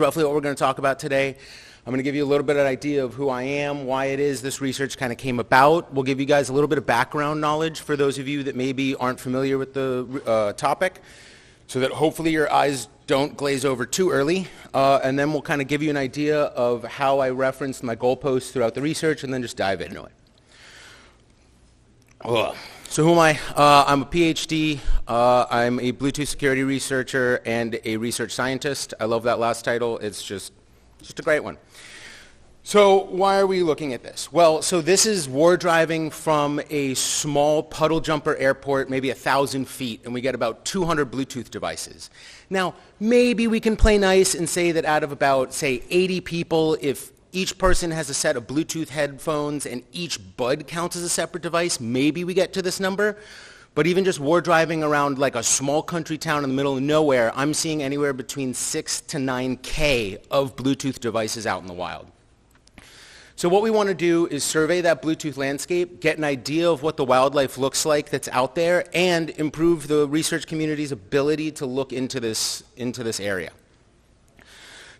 Roughly what we're going to talk about today. I'm going to give you a little bit of an idea of who I am, why it is this research kind of came about. We'll give you guys a little bit of background knowledge for those of you that maybe aren't familiar with the topic, so that hopefully your eyes don't glaze over too early. And then we'll kind of give you an idea of how I referenced my goalposts throughout the research, and then just dive into it. So who am I? I'm a PhD. I'm a Bluetooth security researcher and a research scientist. I love that last title. It's just a great one. So why are we looking at this? Well, so this is war driving from a small puddle jumper airport, maybe 1,000 feet, and we get about 200 Bluetooth devices. Now, maybe we can play nice and say that out of about, say, 80 people, if each person has a set of Bluetooth headphones and each bud counts as a separate device, maybe we get to this number. But even just war driving around like a small country town in the middle of nowhere, I'm seeing anywhere between 6 to 9K of Bluetooth devices out in the wild. So what we want to do is survey that Bluetooth landscape, get an idea of what the wildlife looks like that's out there, and improve the research community's ability to look into this area.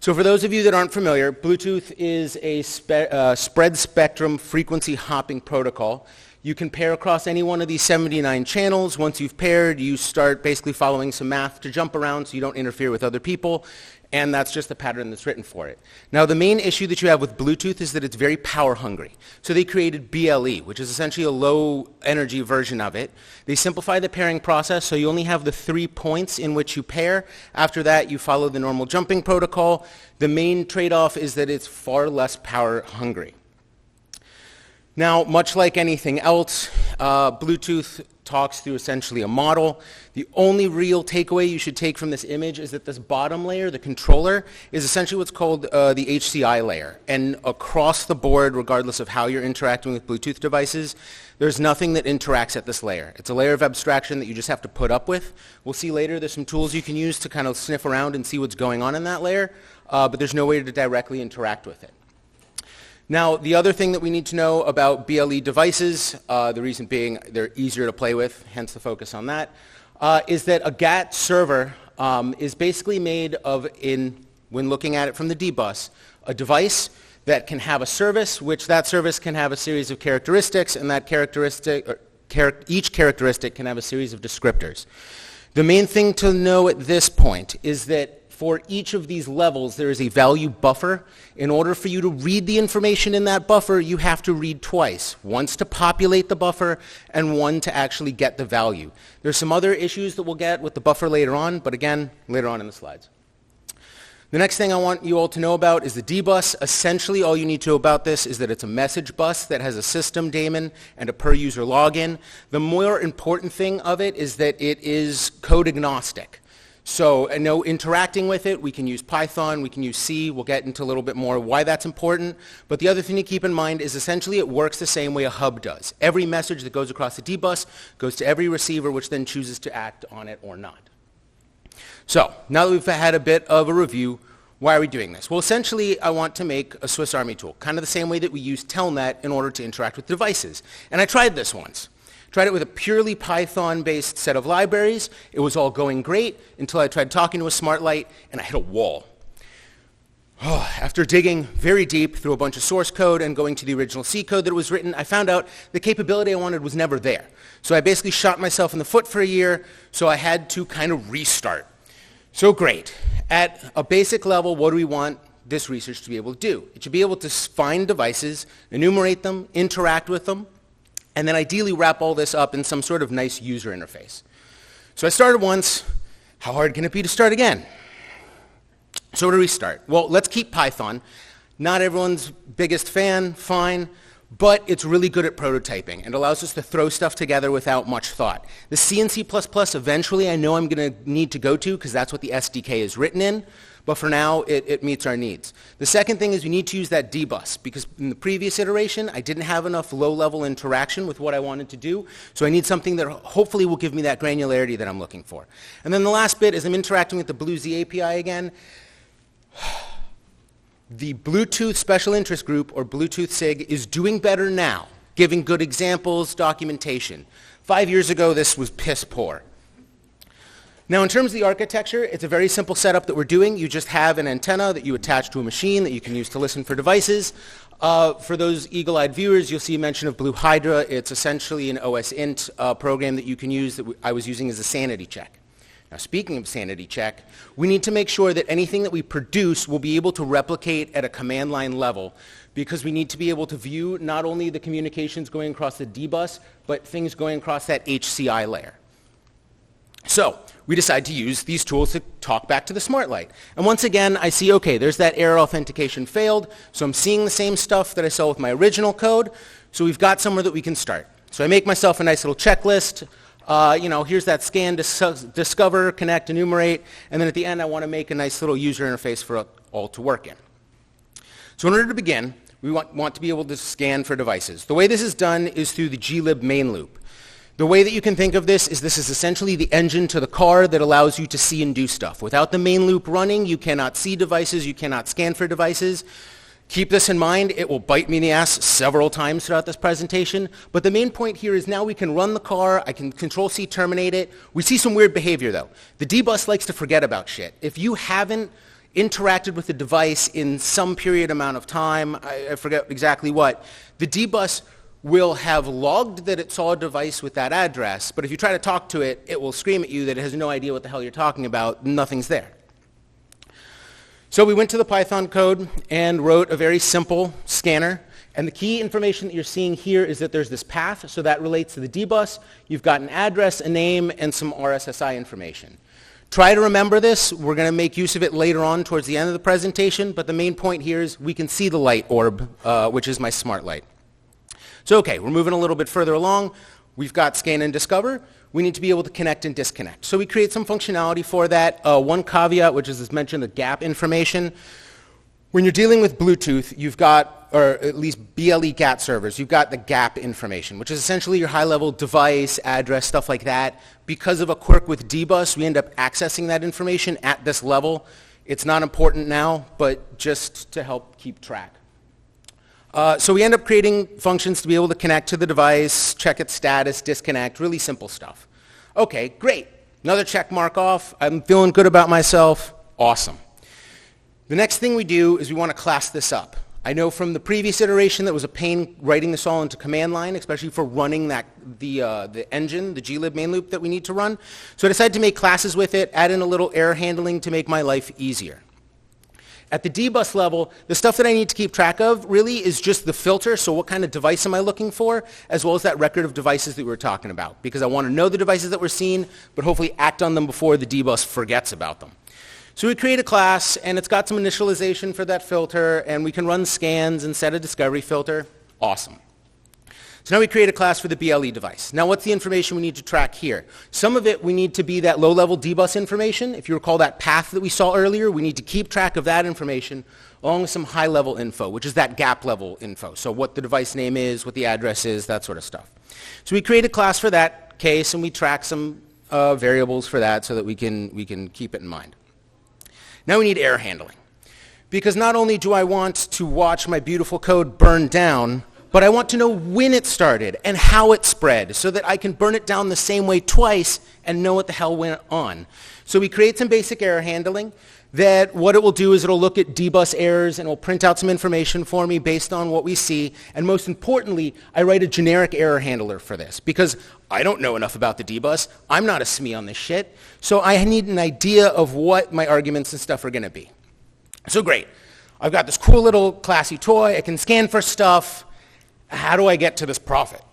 So for those of you that aren't familiar, Bluetooth is a spread spectrum frequency hopping protocol. You can pair across any one of these 79 channels. Once you've paired, you start basically following some math to jump around so you don't interfere with other people, and that's just the pattern that's written for it. Now, the main issue that you have with Bluetooth is that it's very power hungry. So they created BLE, which is essentially a low energy version of it. They simplify the pairing process, so you only have the 3 points in which you pair. After that, you follow the normal jumping protocol. The main trade-off is that it's far less power hungry. Now, much like anything else, Bluetooth talks through essentially a model. The only real takeaway you should take from this image is that this bottom layer, the controller, is essentially what's called the HCI layer. And across the board, regardless of how you're interacting with Bluetooth devices, there's nothing that interacts at this layer. It's a layer of abstraction that you just have to put up with. We'll see later there's some tools you can use to kind of sniff around and see what's going on in that layer, but there's no way to directly interact with it. Now, the other thing that we need to know about BLE devices, the reason being they're easier to play with, hence the focus on that, is that a GATT server is basically made of, when looking at it from the D-bus, a device that can have a service, which that service can have a series of characteristics, and that each characteristic can have a series of descriptors. The main thing to know at this point is that for each of these levels, there is a value buffer. In order for you to read the information in that buffer, you have to read twice, once to populate the buffer and one to actually get the value. There's some other issues that we'll get with the buffer later on, but again, later on in the slides. The next thing I want you all to know about is the D-bus. Essentially, all you need to know about this is that it's a message bus that has a system daemon and a per-user login. The more important thing of it is that it is code agnostic. So I know interacting with it, we can use Python, we can use C, we'll get into a little bit more why that's important. But the other thing to keep in mind is essentially it works the same way a hub does. Every message that goes across the D-bus goes to every receiver, which then chooses to act on it or not. So now that we've had a bit of a review, why are we doing this? Well, essentially, I want to make a Swiss Army tool, kind of the same way that we use Telnet in order to interact with devices. And I tried this once. Tried it with a purely Python-based set of libraries. It was all going great until I tried talking to a smart light, and I hit a wall. After digging very deep through a bunch of source code and going to the original C code that was written, I found out the capability I wanted was never there. So I basically shot myself in the foot for a year, so I had to kind of restart. So great. At a basic level, what do we want this research to be able to do? It should be able to find devices, enumerate them, interact with them, and then ideally wrap all this up in some sort of nice user interface. So I started once. How hard can it be to start again? So where do we start? Well, let's keep Python. Not everyone's biggest fan, fine, but it's really good at prototyping and allows us to throw stuff together without much thought. The C and C++ eventually I know I'm going to need to go to because that's what the SDK is written in. But for now, it meets our needs. The second thing is we need to use that D-bus because in the previous iteration, I didn't have enough low-level interaction with what I wanted to do. So I need something that hopefully will give me that granularity that I'm looking for. And then the last bit is I'm interacting with the BlueZ API again. The Bluetooth Special Interest Group, or Bluetooth SIG, is doing better now, giving good examples, documentation. 5 years ago, this was piss poor. Now, in terms of the architecture, it's a very simple setup that we're doing. You just have an antenna that you attach to a machine that you can use to listen for devices. For those eagle-eyed viewers, you'll see a mention of Blue Hydra. It's essentially an OS-int program that you can use that I was using as a sanity check. Now, speaking of sanity check, we need to make sure that anything that we produce will be able to replicate at a command line level, because we need to be able to view not only the communications going across the D-bus, but things going across that HCI layer. So we decide to use these tools to talk back to the smart light. And once again, I see, okay, there's that error authentication failed, so I'm seeing the same stuff that I saw with my original code, so we've got somewhere that we can start. So I make myself a nice little checklist. Here's that scan, discover, connect, enumerate, and then at the end I want to make a nice little user interface for it all to work in. So in order to begin, we want to be able to scan for devices. The way this is done is through the glib main loop. The way that you can think of this is essentially the engine to the car that allows you to see and do stuff. Without the main loop running, you cannot see devices, you cannot scan for devices. Keep this in mind. It will bite me in the ass several times throughout this presentation. But the main point here is now we can run the car. I can Control-C terminate it. We see some weird behavior, though. The D-bus likes to forget about shit. If you haven't interacted with the device in some period amount of time, I forget exactly what, the D-bus will have logged that it saw a device with that address. But if you try to talk to it, it will scream at you that it has no idea what the hell you're talking about. Nothing's there. So we went to the Python code and wrote a very simple scanner. And the key information that you're seeing here is that there's this path, so that relates to the D-bus. You've got an address, a name, and some RSSI information. Try to remember this. We're going to make use of it later on towards the end of the presentation, but the main point here is we can see the light orb, which is my smart light. So okay, we're moving a little bit further along. We've got scan and discover. We need to be able to connect and disconnect. So we create some functionality for that. One caveat, which is as mentioned, the gap information. When you're dealing with Bluetooth, you've got, or at least BLE GAT servers, you've got the gap information, which is essentially your high-level device, address, stuff like that. Because of a quirk with dbus, we end up accessing that information at this level. It's not important now, but just to help keep track. So we end up creating functions to be able to connect to the device, check its status, disconnect, really simple stuff. Okay, great. Another check mark off. I'm feeling good about myself. Awesome. The next thing we do is we want to class this up. I know from the previous iteration that was a pain writing this all into command line, especially for running the engine, the glib main loop that we need to run. So I decided to make classes with it, add in a little error handling to make my life easier. At the dbus level, the stuff that I need to keep track of really is just the filter, so what kind of device am I looking for, as well as that record of devices that we were talking about, because I want to know the devices that we're seeing, but hopefully act on them before the dbus forgets about them. So we create a class, and it's got some initialization for that filter, and we can run scans and set a discovery filter. Awesome. So now we create a class for the BLE device. Now what's the information we need to track here? Some of it we need to be that low-level dbus information. If you recall that path that we saw earlier, we need to keep track of that information along with some high-level info, which is that gap-level info. So what the device name is, what the address is, that sort of stuff. So we create a class for that case, and we track some variables for that so that we can keep it in mind. Now we need error handling. Because not only do I want to watch my beautiful code burn down, but I want to know when it started and how it spread so that I can burn it down the same way twice and know what the hell went on. So we create some basic error handling that what it will do is it'll look at dbus errors and it'll print out some information for me based on what we see. And most importantly, I write a generic error handler for this because I don't know enough about the dbus. I'm not a SME on this shit. So I need an idea of what my arguments and stuff are going to be. So great. I've got this cool little classy toy. I can scan for stuff. How do I get to this profit?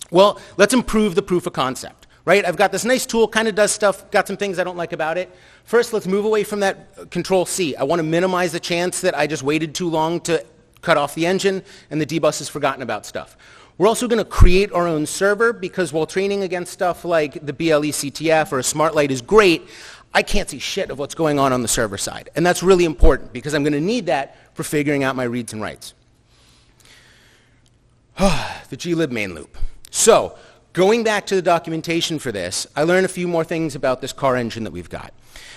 Well, let's improve the proof of concept, right? I've got this nice tool, kind of does stuff, got some things I don't like about it. First, let's move away from that Control-C. I want to minimize the chance that I just waited too long to cut off the engine and the dbus has forgotten about stuff. We're also going to create our own server because while training against stuff like the BLE CTF or a smart light is great, I can't see shit of what's going on the server side. And that's really important because I'm going to need that for figuring out my reads and writes. The glib main loop. So, going back to the documentation for this, I learned a few more things about this car engine that we've got.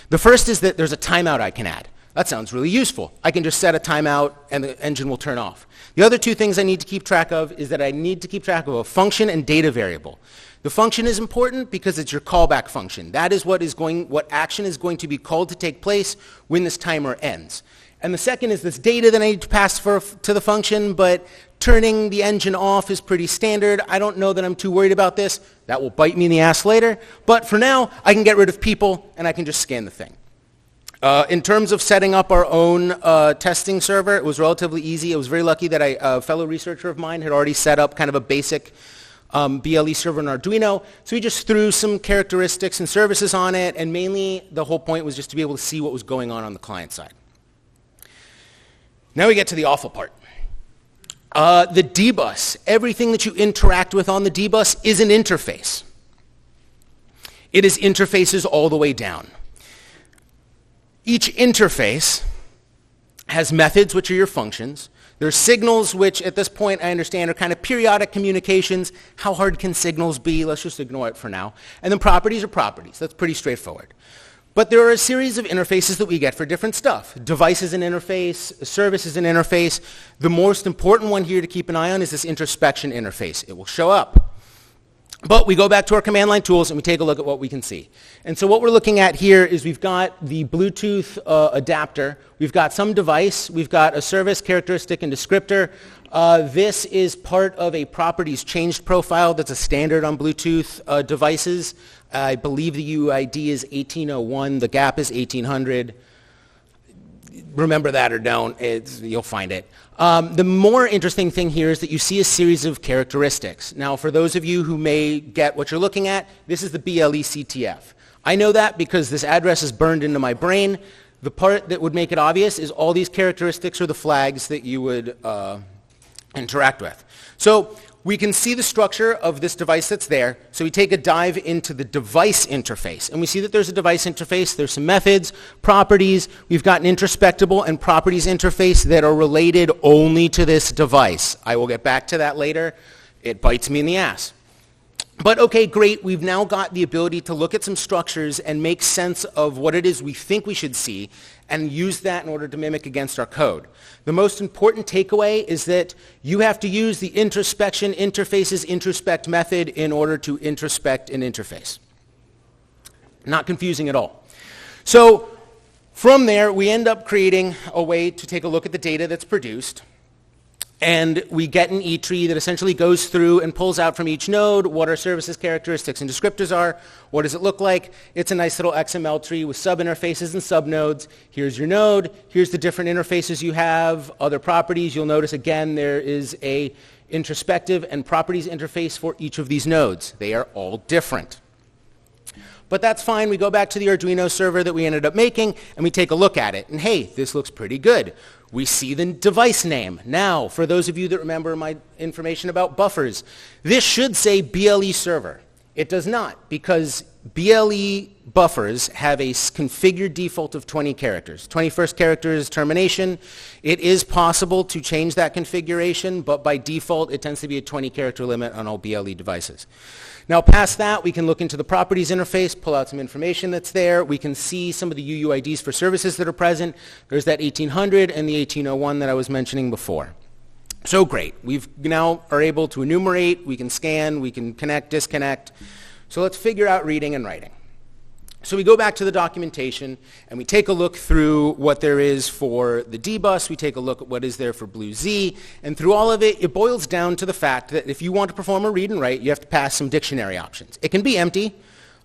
The first is that there's a timeout I can add. That sounds really useful. I can just set a timeout and the engine will turn off. The other two things I need to keep track of is that I need to keep track of a function and data variable. The function is important because it's your callback function. That is what action is going to be called to take place when this timer ends. And the second is this data that I need to pass to the function, but turning the engine off is pretty standard. I don't know that I'm too worried about this. That will bite me in the ass later. But for now, I can get rid of people and I can just scan the thing. In terms of setting up our own testing server, it was relatively easy. I was very lucky that a fellow researcher of mine had already set up kind of a basic BLE server in Arduino. So we just threw some characteristics and services on it, and mainly the whole point was just to be able to see what was going on the client side. Now we get to the awful part. The D-bus, everything that you interact with on the D-bus is an interface. It is interfaces all the way down. Each interface has methods, which are your functions. There's signals, which at this point I understand are kind of periodic communications. How hard can signals be? Let's just ignore it for now. And then properties are properties. That's pretty straightforward. But there are a series of interfaces that we get for different stuff. Device is an interface, service is an interface. The most important one here to keep an eye on is this introspection interface. It will show up. But we go back to our command line tools and we take a look at what we can see. And so what we're looking at here is we've got the Bluetooth adapter, we've got some device, we've got a service, characteristic, and descriptor. This is part of a properties changed profile that's a standard on Bluetooth devices. I believe the UID is 1801, the gap is 1800. Remember that or don't, you'll find it. The more interesting thing here is that you see a series of characteristics. Now, for those of you who may get what you're looking at, this is the BLE CTF. I know that because this address is burned into my brain. The part that would make it obvious is all these characteristics are the flags that you would interact with. So we can see the structure of this device that's there. So we take a dive into the device interface. And we see that there's a device interface. There's some methods, properties. We've got an introspectable and properties interface that are related only to this device. I will get back to that later. It bites me in the ass. But okay, great. We've now got the ability to look at some structures and make sense of what it is we think we should see and use that in order to mimic against our code. The most important takeaway is that you have to use the introspection interfaces introspect method in order to introspect an interface. Not confusing at all. So from there, we end up creating a way to take a look at the data that's produced. And we get an E-tree that essentially goes through and pulls out from each node what our services, characteristics, and descriptors are. What does it look like? It's a nice little XML tree with sub-interfaces and sub-nodes. Here's your node. Here's the different interfaces you have, other properties. You'll notice, again, there is a introspective and properties interface for each of these nodes. They are all different. But that's fine. We go back to the Arduino server that we ended up making, and we take a look at it. And hey, this looks pretty good. We see the device name. Now, for those of you that remember my information about buffers, this should say BLE server. It does not, because BLE buffers have a configured default of 20 characters. 21st character is termination. It is possible to change that configuration, but by default, it tends to be a 20 character limit on all BLE devices. Now, past that, we can look into the properties interface, pull out some information that's there. We can see some of the UUIDs for services that are present. There's that 1800 and the 1801 that I was mentioning before. So great. We've now are able to enumerate, we can scan, we can connect, disconnect. So let's figure out reading and writing. So we go back to the documentation and we take a look through what there is for the D-bus, we take a look at what is there for BlueZ, and through all of it, it boils down to the fact that if you want to perform a read and write, you have to pass some dictionary options. It can be empty,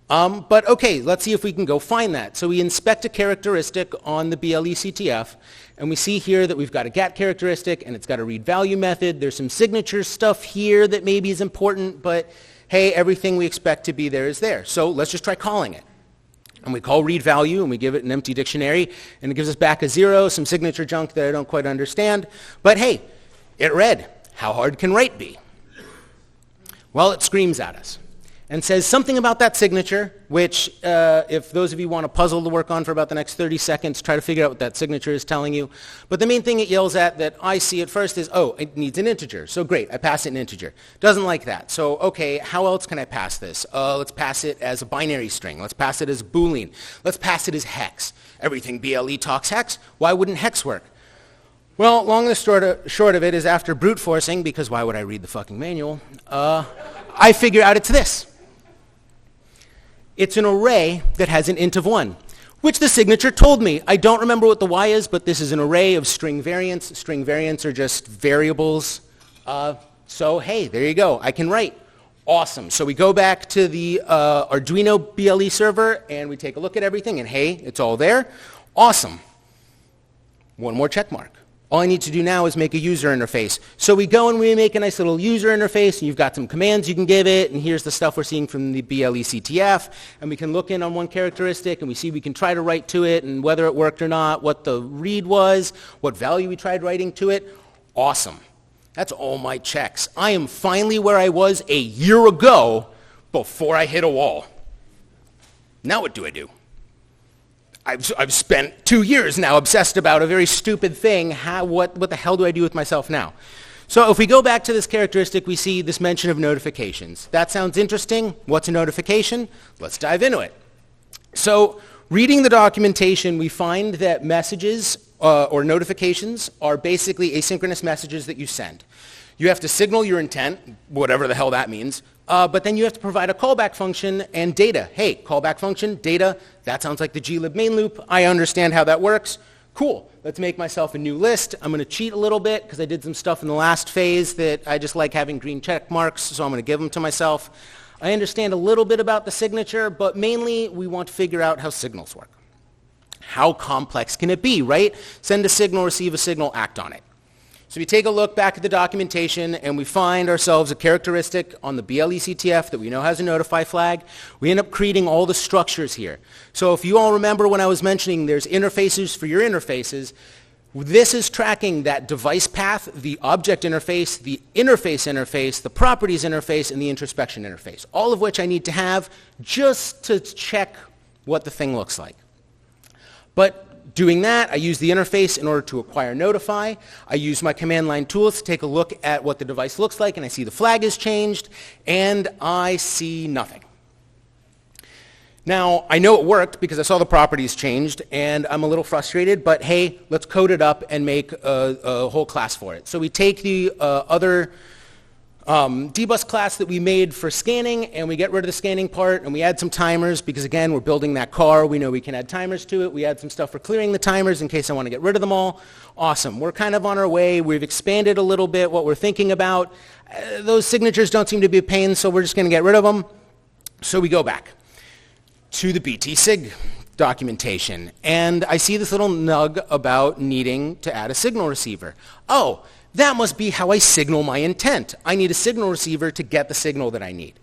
but okay, let's see if we can go find that. So we inspect a characteristic on the BLE CTF, and we see here that we've got a GAT characteristic, and it's got a read value method. There's some signature stuff here that maybe is important, but hey, everything we expect to be there is there. So let's just try calling it. And we call read value, and we give it an empty dictionary, and it gives us back a 0, some signature junk that I don't quite understand. But hey, it read. How hard can write be? Well, it screams at us and says something about that signature, which if those of you want a puzzle to work on for about the next 30 seconds, try to figure out what that signature is telling you. But the main thing it yells at that I see at first is, oh, it needs an integer. So great, I pass it an integer. Doesn't like that. So okay, how else can I pass this? Let's pass it as a binary string. Let's pass it as Boolean. Let's pass it as hex. everything BLE talks hex. Why wouldn't hex work? Well, long and short of it is after brute forcing, because why would I read the fucking manual, I figure out it's this. It's an array that has an int of 1, which the signature told me. I don't remember what the y is, but this is an array of string variants. String variants are just variables. So hey, there you go. I can write. Awesome. So we go back to the Arduino BLE server, and we take a look at everything, and hey, it's all there. Awesome. One more check mark. All I need to do now is make a user interface. So we go and we make a nice little user interface, and you've got some commands you can give it, and here's the stuff we're seeing from the BLE CTF, and we can look in on one characteristic, and we see we can try to write to it, and whether it worked or not, what the read was, what value we tried writing to it. Awesome. That's all my checks. I am finally where I was a year ago before I hit a wall. Now what do I do? I've spent 2 years now obsessed about a very stupid thing. What the hell do I do with myself now? So if we go back to this characteristic, we see this mention of notifications. That sounds interesting. What's a notification? Let's dive into it. So reading the documentation, we find that messages or notifications are basically asynchronous messages that you send. You have to signal your intent, whatever the hell that means, but then you have to provide a callback function and data. Hey, callback function, data, that sounds like the glib main loop. I understand how that works. Cool, let's make myself a new list. I'm going to cheat a little bit because I did some stuff in the last phase that I just like having green check marks, so I'm going to give them to myself. I understand a little bit about the signature, but mainly we want to figure out how signals work. How complex can it be, right? Send a signal, receive a signal, act on it. So we take a look back at the documentation, and we find ourselves a characteristic on the BLE CTF that we know has a notify flag. We end up creating all the structures here. So if you all remember when I was mentioning there's interfaces for your interfaces, this is tracking that device path, the object interface, the interface, the properties interface, and the introspection interface, all of which I need to have just to check what the thing looks like. But doing that, I use the interface in order to acquire notify. I use my command line tools to take a look at what the device looks like, and I see the flag has changed, and I see nothing. Now, I know it worked because I saw the properties changed, and I'm a little frustrated, but hey, let's code it up and make a whole class for it. So we take the other dbus class that we made for scanning, and we get rid of the scanning part, and we add some timers because, again, we're building that car. We know we can add timers to it. We add some stuff for clearing the timers in case I want to get rid of them all. Awesome. We're kind of on our way. We've expanded a little bit what we're thinking about. Those signatures don't seem to be a pain, so we're just going to get rid of them. So we go back to the BT-SIG documentation, and I see this little nug about needing to add a signal receiver. Oh, that must be how I signal my intent. I need a signal receiver to get the signal that I need.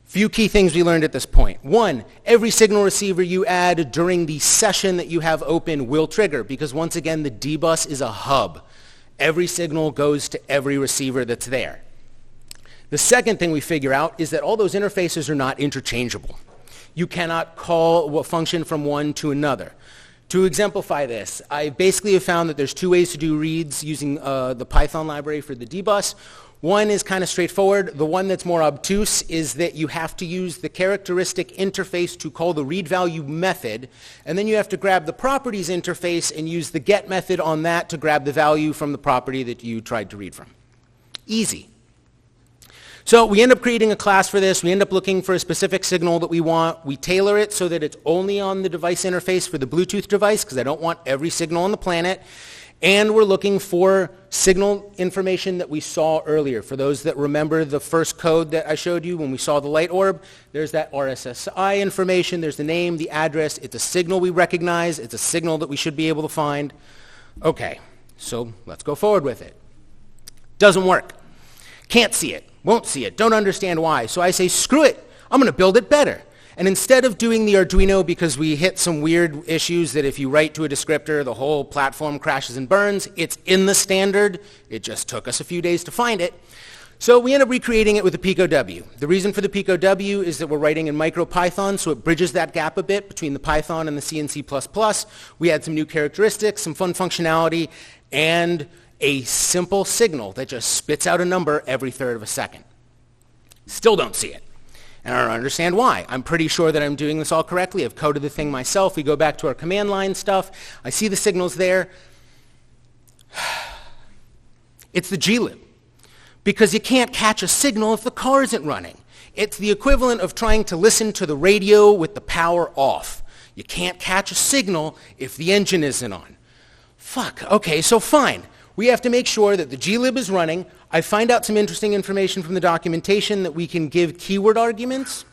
Few key things we learned at this point. One, every signal receiver you add during the session that you have open will trigger, because once again, the dbus is a hub. Every signal goes to every receiver that's there. The second thing we figure out is that all those interfaces are not interchangeable. You cannot call a function from one to another. To exemplify this, I basically have found that there's two ways to do reads using the Python library for the dbus. One is kind of straightforward. The one that's more obtuse is that you have to use the characteristic interface to call the read value method, and then you have to grab the properties interface and use the get method on that to grab the value from the property that you tried to read from. Easy. So we end up creating a class for this. We end up looking for a specific signal that we want. We tailor it so that it's only on the device interface for the Bluetooth device, because I don't want every signal on the planet. And we're looking for signal information that we saw earlier. For those that remember the first code that I showed you when we saw the light orb, there's that RSSI information. There's the name, the address. It's a signal we recognize. It's a signal that we should be able to find. Okay, so let's go forward with it. Doesn't work. Can't see it. Won't see it, don't understand why. So I say, screw it, I'm going to build it better. And instead of doing the Arduino because we hit some weird issues that if you write to a descriptor, the whole platform crashes and burns, it's in the standard. It just took us a few days to find it. So we end up recreating it with the PicoW. The reason for the PicoW is that we're writing in MicroPython, so it bridges that gap a bit between the Python and the C and C++. We add some new characteristics, some fun functionality, and a simple signal that just spits out a number every third of a second. Still don't see it. And I don't understand why. I'm pretty sure that I'm doing this all correctly. I've coded the thing myself. We go back to our command line stuff. I see the signals there. It's the glib. Because you can't catch a signal if the car isn't running. It's the equivalent of trying to listen to the radio with the power off. You can't catch a signal if the engine isn't on. Fuck, okay, so fine. We have to make sure that the glib is running. I find out some interesting information from the documentation that we can give keyword arguments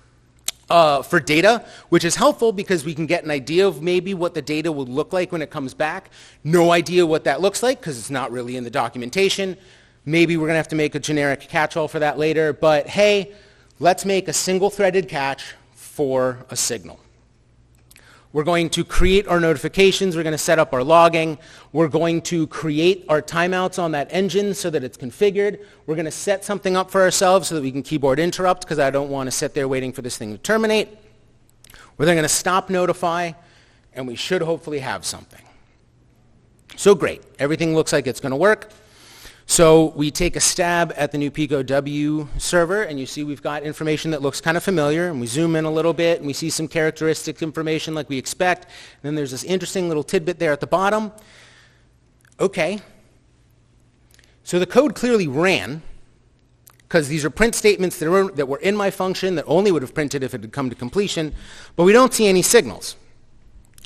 for data, which is helpful because we can get an idea of maybe what the data will look like when it comes back. No idea what that looks like because it's not really in the documentation. Maybe we're going to have to make a generic catch-all for that later, but hey, let's make a single-threaded catch for a signal. We're going to create our notifications. We're going to set up our logging. We're going to create our timeouts on that engine so that it's configured. We're going to set something up for ourselves so that we can keyboard interrupt because I don't want to sit there waiting for this thing to terminate. We're then going to stop notify, and we should hopefully have something. So great. Everything looks like it's going to work. So we take a stab at the new Pico W server, and you see we've got information that looks kind of familiar, and we zoom in a little bit, and we see some characteristic information like we expect. And then there's this interesting little tidbit there at the bottom. Okay. So the code clearly ran, because these are print statements that were in my function that only would have printed if it had come to completion, but we don't see any signals.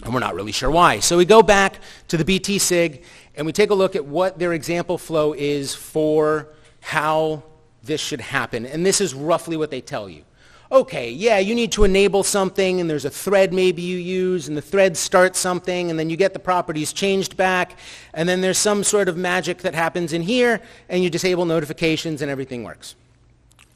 And we're not really sure why. So we go back to the BT sig, and we take a look at what their example flow is for how this should happen. And this is roughly what they tell you. Okay, yeah, you need to enable something, and there's a thread maybe you use, and the thread starts something, and then you get the properties changed back, and then there's some sort of magic that happens in here, and you disable notifications, and everything works.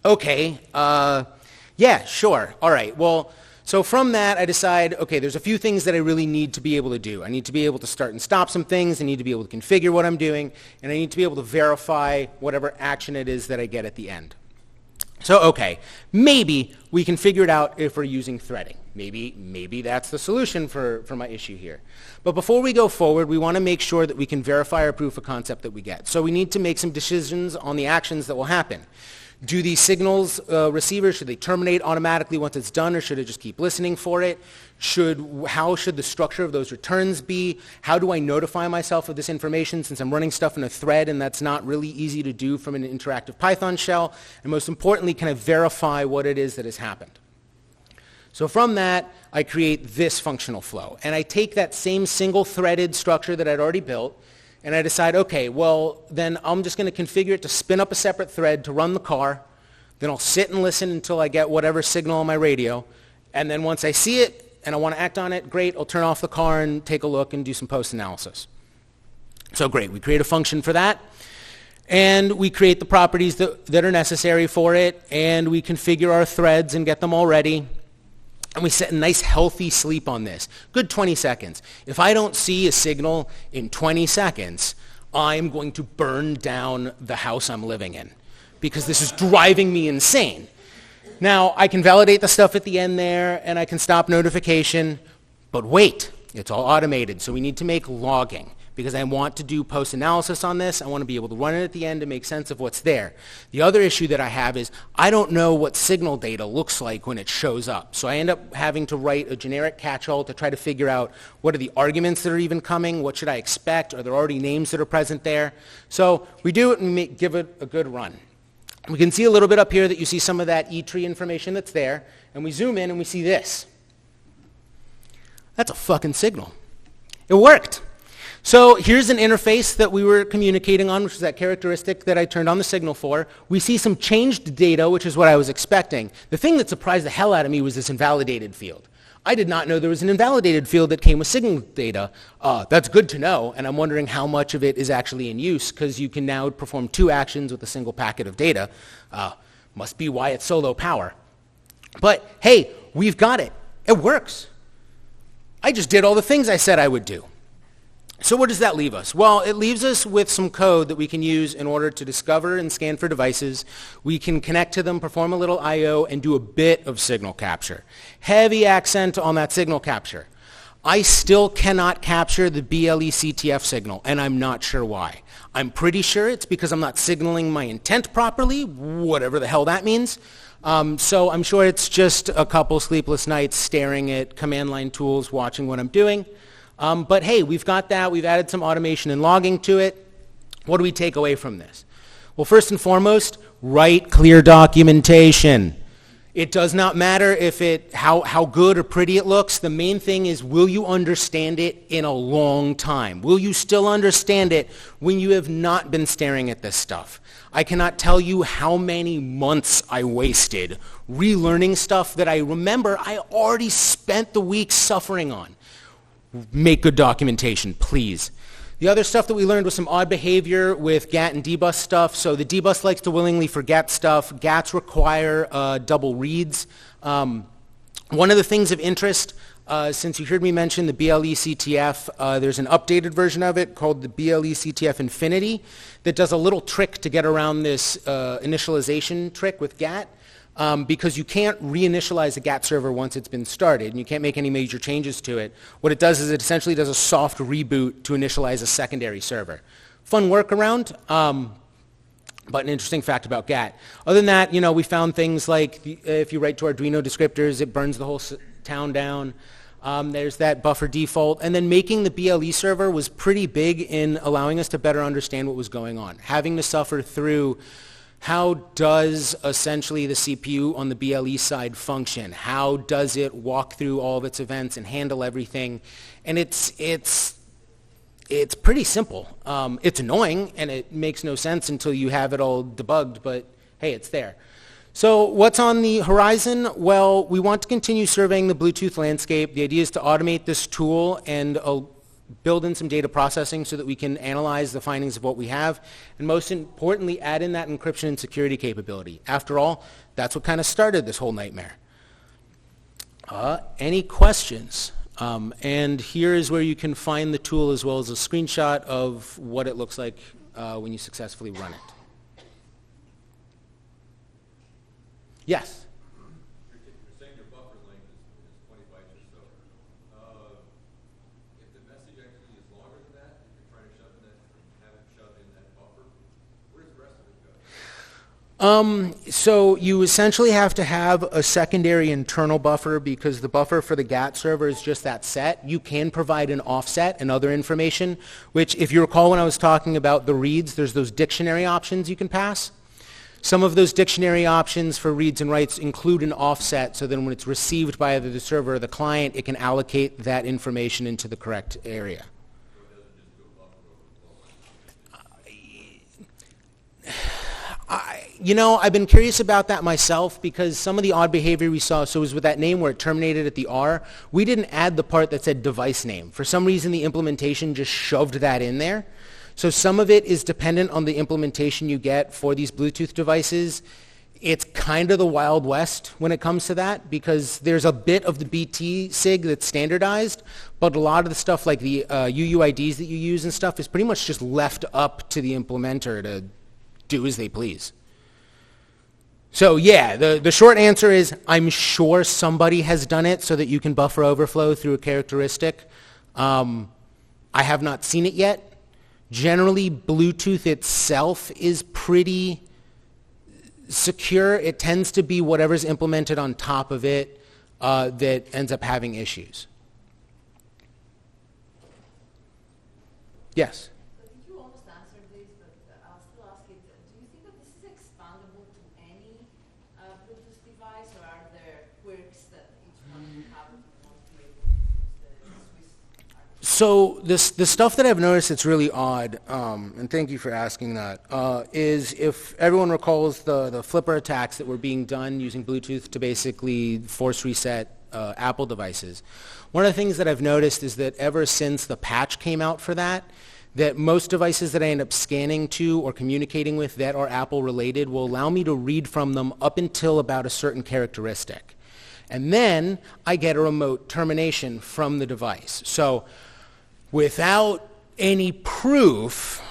Okay, yeah, sure, all right, well, so from that, I decide, okay, there's a few things that I really need to be able to do. I need to be able to start and stop some things. I need to be able to configure what I'm doing. And I need to be able to verify whatever action it is that I get at the end. So, okay, maybe we can figure it out if we're using threading. Maybe that's the solution for my issue here. But before we go forward, we want to make sure that we can verify our proof of concept that we get. So we need to make some decisions on the actions that will happen. Do these signals receivers, should they terminate automatically once it's done, or should I just keep listening for it? How should the structure of those returns be? How do I notify myself of this information since I'm running stuff in a thread and that's not really easy to do from an interactive Python shell? And most importantly, can I verify what it is that has happened? So from that, I create this functional flow. And I take that same single-threaded structure that I'd already built, and I decide, okay, well, then I'm just going to configure it to spin up a separate thread to run the car. Then I'll sit and listen until I get whatever signal on my radio. And then once I see it and I want to act on it, great, I'll turn off the car and take a look and do some post-analysis. So great, we create a function for that. And we create the properties that are necessary for it. And we configure our threads and get them all ready. And we set a nice healthy sleep on this. Good 20 seconds. If I don't see a signal in 20 seconds, I'm going to burn down the house I'm living in because this is driving me insane. Now, I can validate the stuff at the end there, and I can stop notification, but wait, it's all automated, so we need to make logging because I want to do post-analysis on this. I want to be able to run it at the end to make sense of what's there. The other issue that I have is I don't know what signal data looks like when it shows up. So I end up having to write a generic catch-all to try to figure out what are the arguments that are even coming, what should I expect, are there already names that are present there? So we do it and give it a good run. We can see a little bit up here that you see some of that E-tree information that's there, and we zoom in and we see this. That's a fucking signal. It worked. So here's an interface that we were communicating on, which is that characteristic that I turned on the signal for. We see some changed data, which is what I was expecting. The thing that surprised the hell out of me was this invalidated field. I did not know there was an invalidated field that came with signal data. That's good to know, and I'm wondering how much of it is actually in use, because you can now perform 2 actions with a single packet of data. Must be why it's so low power. But hey, we've got it. It works. I just did all the things I said I would do. So what does that leave us? Well, it leaves us with some code that we can use in order to discover and scan for devices. We can connect to them, perform a little I/O, and do a bit of signal capture. Heavy accent on that signal capture. I still cannot capture the BLE-CTF signal, and I'm not sure why. I'm pretty sure it's because I'm not signaling my intent properly, whatever the hell that means. So I'm sure it's just a couple sleepless nights staring at command line tools, watching what I'm doing. But hey, we've got that. We've added some automation and logging to it. What do we take away from this? Well, first and foremost, write clear documentation. It does not matter how good or pretty it looks. The main thing is, will you understand it in a long time? Will you still understand it when you have not been staring at this stuff? I cannot tell you how many months I wasted relearning stuff that I remember I already spent the week suffering on. Make good documentation, please. The other stuff that we learned was some odd behavior with GAT and dbus stuff. So the dbus likes to willingly forget stuff. GATs require double reads. One of the things of interest, since you heard me mention the BLECTF, there's an updated version of it called the BLECTF Infinity that does a little trick to get around this initialization trick with GAT. Because you can't reinitialize a GAT server once it's been started, and you can't make any major changes to it. What it does is it essentially does a soft reboot to initialize a secondary server. Fun workaround, but an interesting fact about GAT. Other than that, we found things like if you write to Arduino descriptors, it burns the whole town down. There's that buffer default. And then making the BLE server was pretty big in allowing us to better understand what was going on. Having to suffer through how does essentially the CPU on the BLE side function? How does it walk through all of its events and handle everything? And it's pretty simple. It's annoying and it makes no sense until you have it all debugged, but hey, it's there. So what's on the horizon? Well, we want to continue surveying the Bluetooth landscape. The idea is to automate this tool and build in some data processing so that we can analyze the findings of what we have, and most importantly, add in that encryption and security capability. After all, that's what kind of started this whole nightmare. Any questions? And here is where you can find the tool as well as a screenshot of what it looks like when you successfully run it. Yes? So you essentially have to have a secondary internal buffer because the buffer for the GAT server is just that set. You can provide an offset and other information, which if you recall when I was talking about the reads, there's those dictionary options you can pass. Some of those dictionary options for reads and writes include an offset so then when it's received by either the server or the client, it can allocate that information into the correct area. I've been curious about that myself because some of the odd behavior we saw, so it was with that name where it terminated at the R, we didn't add the part that said device name. For some reason, the implementation just shoved that in there. So some of it is dependent on the implementation you get for these Bluetooth devices. It's kind of the Wild West when it comes to that because there's a bit of the BT SIG that's standardized, but a lot of the stuff like the UUIDs that you use and stuff is pretty much just left up to the implementer to do as they please. So yeah, the short answer is I'm sure somebody has done it so that you can buffer overflow through a characteristic. I have not seen it yet. Generally, Bluetooth itself is pretty secure. It tends to be whatever's implemented on top of it that ends up having issues. Yes? So the stuff that I've noticed that's really odd, and thank you for asking that, is if everyone recalls the flipper attacks that were being done using Bluetooth to basically force reset Apple devices. One of the things that I've noticed is that ever since the patch came out for that most devices that I end up scanning to or communicating with that are Apple related will allow me to read from them up until about a certain characteristic. And then I get a remote termination from the device. So without any proof,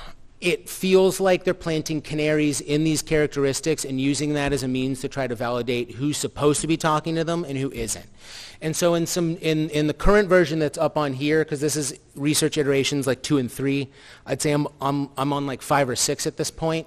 it feels like they're planting canaries in these characteristics and using that as a means to try to validate who's supposed to be talking to them and who isn't. And so in the current version that's up on here, because this is research iterations like 2 and 3, I'd say I'm on like 5 or 6 at this point.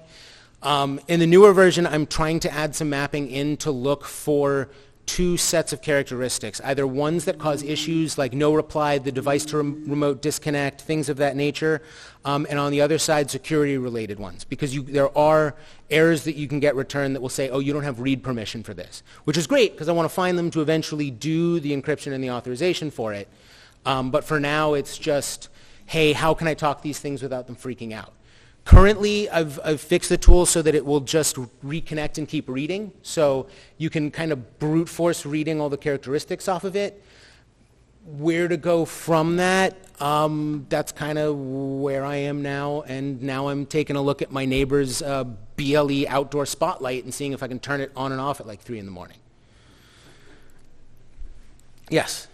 In the newer version, I'm trying to add some mapping in to look for two sets of characteristics, either ones that cause issues like no reply, the device to remote disconnect, things of that nature, and on the other side, security-related ones, because there are errors that you can get returned that will say, oh, you don't have read permission for this, which is great because I want to find them to eventually do the encryption and the authorization for it. But for now, it's just, hey, how can I talk these things without them freaking out? Currently, I've fixed the tool so that it will just reconnect and keep reading. So you can kind of brute force reading all the characteristics off of it. Where to go from that, that's kind of where I am now. And now I'm taking a look at my neighbor's BLE outdoor spotlight and seeing if I can turn it on and off at like 3 in the morning. Yes?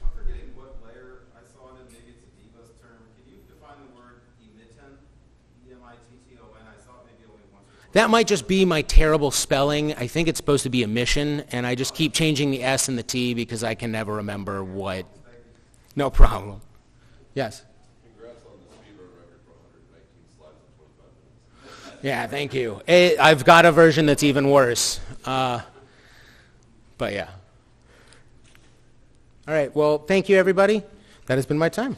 That might just be my terrible spelling. I think it's supposed to be emission, and I just keep changing the S and the T because I can never remember what. No problem. Yes? Congrats on the speedrun record for 119 slides in 25 minutes. Yeah, thank you. I've got a version that's even worse. But yeah. All right, well, thank you, everybody. That has been my time.